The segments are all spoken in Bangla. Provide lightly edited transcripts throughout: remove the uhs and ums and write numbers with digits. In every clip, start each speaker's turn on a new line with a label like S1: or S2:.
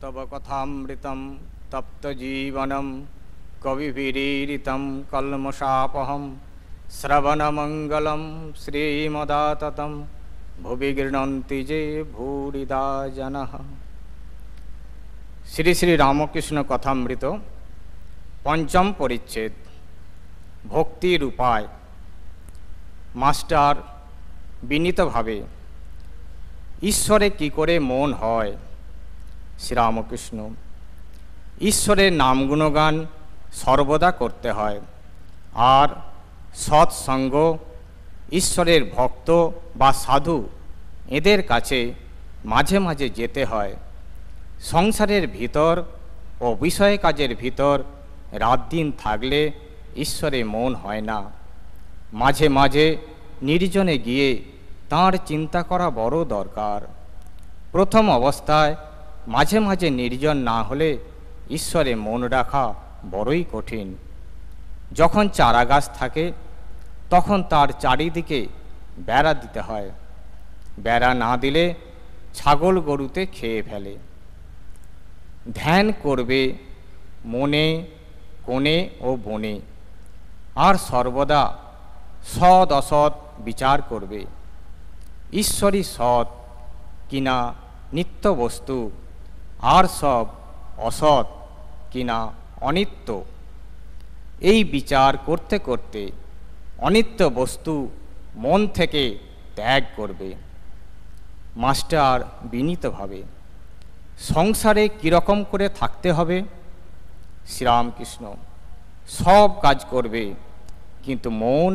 S1: तव कथामृतं तप्तजीवनं कविभिरीडितं कल्मषापहं श्रवणमङ्गलं श्रीमदाततं भुवि गृह्णन्ति जे भूरिदा जनः। श्री श्री रामकृष्ण कथामृत पंचम परिच्छेद भक्तिर उपाय। मास्टार विनीत भावे ईश्वरे की करे मन हय। श्री रामकृष्ण ईश्वरेर नाम गुणगान सर्वदा करते हय और सत्संग ईश्वरेर भक्त बा साधु एদের কাছে মাঝে মাঝে যেতে হয়। সংসারের ভিতর ও বিষয় কাজের ভিতর রাত দিন থাকলে ঈশ্বরে মন হয় না। মাঝে মাঝে নির্জনে গিয়ে তাঁর চিন্তা করা বড় দরকার। প্রথম অবস্থায় মাঝে মাঝে নির্জন না হলে ঈশ্বরে মন রাখা বড়ই কঠিন। যখন চারা গাছ থাকে তখন তার চারিদিকে বেড়া দিতে হয়। বেড়া না দিলে ছাগল গরুতে খেয়ে ফেলে। ধ্যান করবে মনে কোণে ও বনে, আর সর্বদা সৎ অসৎ বিচার করবে। ঈশ্বরই সৎ কিনা নিত্য বস্তু, আর সব অসৎ কিনা অনিত্য। এই বিচার করতে করতে অনিত্য বস্তু মন থেকে ত্যাগ করবে। মাস্টার বিনীতভাবে সংসারে কীরকম করে থাকতে হবে? শ্রীরামকৃষ্ণ সব কাজ করবে কিন্তু মন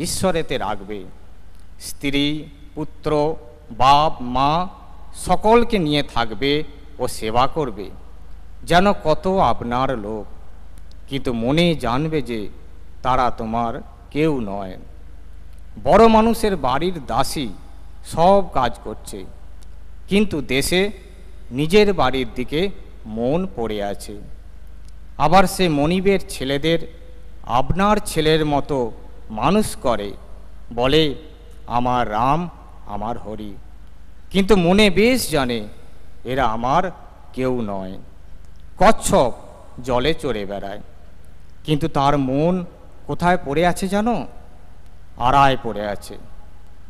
S1: ঈশ্বরেতে রাখবে। স্ত্রী পুত্র বাপ মা সকলকে নিয়ে থাকবে ও সেবা করবে যেন কত আপনার লোক, কিন্তু মনে জানবে যে তারা তোমার কেউ নয়। বড় মানুষের বাড়ির দাসী সব কাজ করছে কিন্তু দেশে নিজের বাড়ির দিকে মন পড়ে আছে। আবার সে মনিবের ছেলেদের আপনার ছেলের মতো মানুষ করে, বলে আমার রাম আমার হরি, কিন্তু মনে বেশ জানে এরা আমার কেউ নয়। কচ্ছপ জলে চড়ে বেড়ায় কিন্তু তার মন কোথায় পড়ে আছে জানো? আড়ায় পড়ে আছে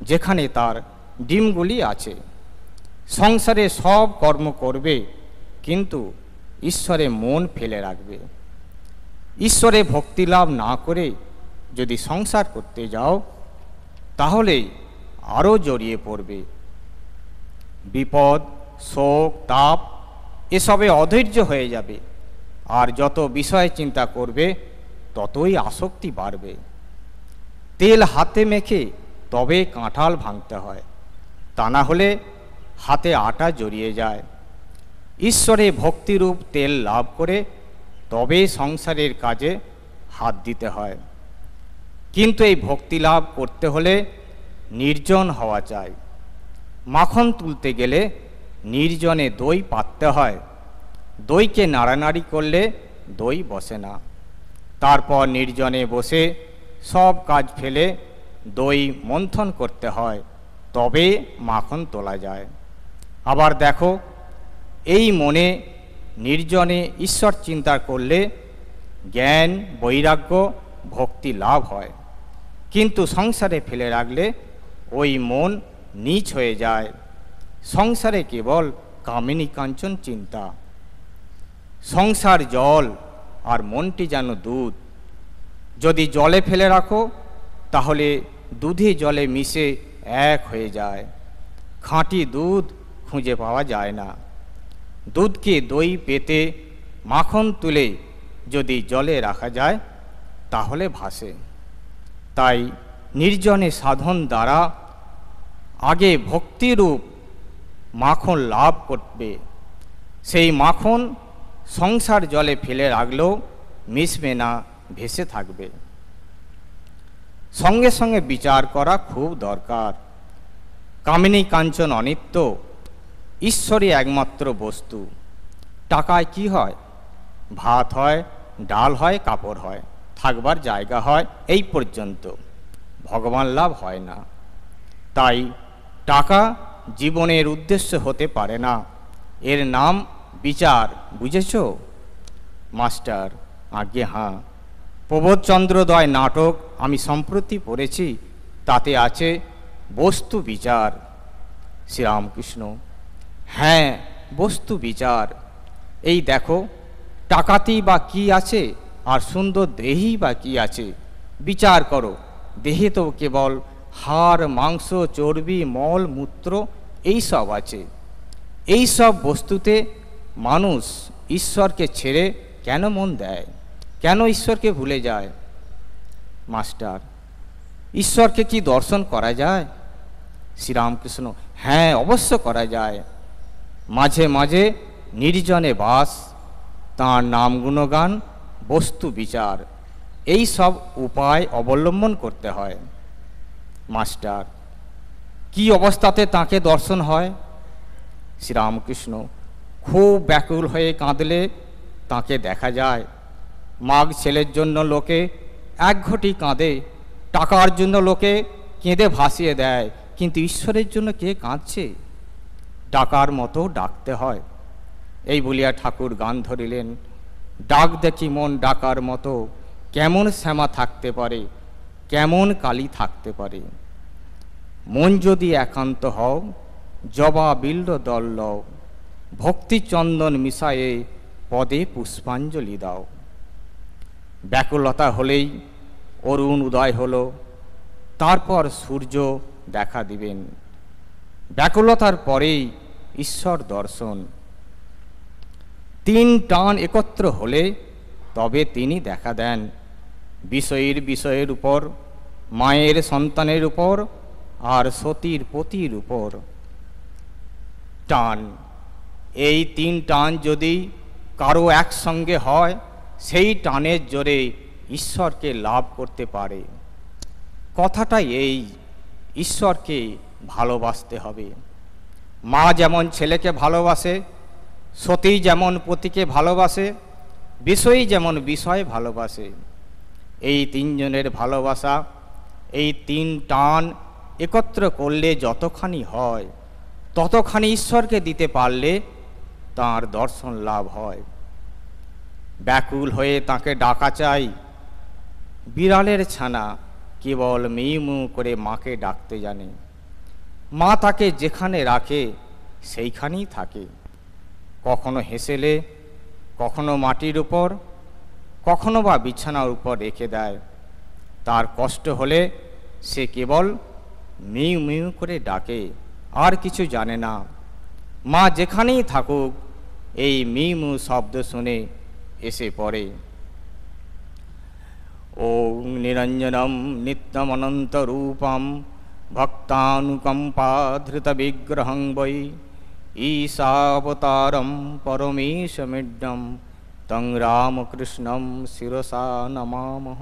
S1: যেখানে তার ডিমগুলি আছে। সংসারে সব কর্ম করবে কিন্তু ঈশ্বরে মন ফেলে রাখবে। ঈশ্বরে ভক্তি লাভ না করে যদি সংসার করতে যাও তাহলে আরও জড়িয়ে পড়বে। বিপদ শোক তাপ এসবে অধৈর্য হয়ে যাবে, আর যত বিষয় চিন্তা করবে ততই আসক্তি বাড়বে। তেল হাতে মেখে তবে কাঁঠাল ভাঙতে হয়, তা না হলে হাতে আটা জড়িয়ে যায়। ঈশ্বরে ভক্তিরূপ তেল লাভ করে তবে সংসারের কাজে হাত দিতে হয়। কিন্তু এই ভক্তি লাভ করতে হলে নির্জন হওয়া চাই। মাখন তুলতে গেলে নির্জনে দই পাততে হয়। দইকে নাড়ানাড়ি করলে দই বসে না। তারপর নির্জনে বসে সব কাজ ফেলে দই মন্থন করতে হয়, তবে মাখন তোলা যায়। আবার দেখো, এই মনে নির্জনে ঈশ্বর চিন্তা করলে জ্ঞান বৈরাগ্য ভক্তি লাভ হয়, কিন্তু সংসারে ফেলে রাখলে ওই মন নীচ হয়ে যায়। সংসারে কেবল কামিনী কাঞ্চন চিন্তা। সংসার জল আর মনটি যেন দুধ। যদি জলে ফেলে রাখো তাহলে দুধে জলে মিশে এক হয়ে যায়। খাঁটি দুধ খুঁজে পাওয়া যায় না। দুধকে দই পেতে মাখন তুলে যদি জলে রাখা যায় তাহলে ভাসে। তাই নির্জনে সাধন দ্বারা আগে ভক্তিরূপ মাখন লাভ করবে। সেই মাখন সংসার জলে ফেলে রাখলেও মিশবে না, ভেসে থাকবে। সঙ্গে সঙ্গে বিচার করা খুব দরকার। কামিনী কাঞ্চন অনিত্য, ঈশ্বরই একমাত্র বস্তু। টাকায় কি হয়? ভাত হয়, ডাল হয়, কাপড় হয়, থাকবার জায়গা হয়, এই পর্যন্ত। ভগবান লাভ হয় না। তাই টাকা জীবনের উদ্দেশ্য হতে পারে না। এর নাম বিচার বুঝেছ? মাস্টার, আজ্ঞে হ্যাঁ, প্রবোধচন্দ্রোদয় নাটক আমি সম্প্রতি পড়েছি, তাতে আছে বস্তু বিচার। শ্রীরামকৃষ্ণ, হ্যাঁ, বস্তু বিচার। এই দেখো, টাকাতেই বা কি আছে, আর সুন্দর দেহেই বা কি আছে? বিচার করো, দেহে তো কেবল হাড় মাংস চর্বি মল মূত্র এই সব আছে। এই সব বস্তুতে মানুষ ঈশ্বরকে ছেড়ে কেন মন দেয়, কেন ঈশ্বরকে ভুলে যায়? মাস্টার, ঈশ্বরকে কি দর্শন করা যায়? শ্রীরামকৃষ্ণ, হ্যাঁ, অবশ্য করা যায়। মাঝে মাঝে নির্জনে বাস, তাঁর নাম গুণগান, বস্তু বিচার, এই সব উপায় অবলম্বন করতে হয়। মাস্টার, কি অবস্থাতে তাঁকে দর্শন হয়? শ্রীরামকৃষ্ণ, খুব ব্যাকুল হয়ে কাঁদলে তাঁকে দেখা যায়। মাগ ছেলের জন্য লোকে এক ঘটি কাঁদে, টাকার জন্য লোকে কেঁদে ভাসিয়ে দেয়, কিন্তু ঈশ্বরের জন্য কে কাঁদছে? ডাকার মতো ডাকতে হয়। এই বলিয়া ঠাকুর গান ধরিলেন, ডাক দেখি মন ডাকার মতো, কেমন শ্যামা থাকতে পারে, কেমন কালী থাকতে পারে। মন যদি একান্ত হও, জবা বিল্ল দল লও, ভক্তি চন্দন মিশায়ে পদে পুষ্পাঞ্জলি দাও। ব্যাকুলতা হলেই অরুণ উদয় হলো, তারপর সূর্য দেখা দিবেন। ব্যাকুলতার পরেই ঈশ্বর দর্শন। তিন টান একত্র হলে তবে তিনি দেখা দেন। বিষয়ের বিষয়ের উপর, মায়ের সন্তানের উপর, আর সতীর পতির উপর। টান, এই তিন টান যদি কারো একসঙ্গে হয়, সেই টানের জোরে ঈশ্বরকে লাভ করতে পারে। কথাটা এই, ঈশ্বরকে ভালোবাসতে হবে। মা যেমন ছেলেকে ভালোবাসে, সতী যেমন পতিকে ভালোবাসে, বিষয়ী যেমন বিষয় ভালোবাসে। এই তিনজনের ভালোবাসা, এই তিন টান একত্র করলে যতখানি হয়, ততখানি ঈশ্বরকে দিতে পারলে তাঁর দর্শন লাভ হয়। ব্যাকুল হয়ে তাকে ডাকা চাই। বিড়ালের ছানা কেবল মিউ করে মাকে ডাকতে জানে। মা তাকে যেখানে রাখে সেইখানেই থাকে। কখনো হেসেলে, কখনো মাটির উপর, কখনো বা বিছানার উপর রেখে দেয়। তার কষ্ট হলে সে কেবল মিউ মিউ করে ডাকে, আর কিছু জানে না। মা যেখানেই থাকুক, এই মিউ মিউ শব্দ শুনে এসে পড়ে। ওং নিরঞ্জনম নিত্যমনন্তরূপম ভক্তানুকম্পাধৃত বিগ্রহং বৈ ঈশাবতারম পরমেশমিড্ডম তং রামকৃষ্ণম শিরসা নমামহ।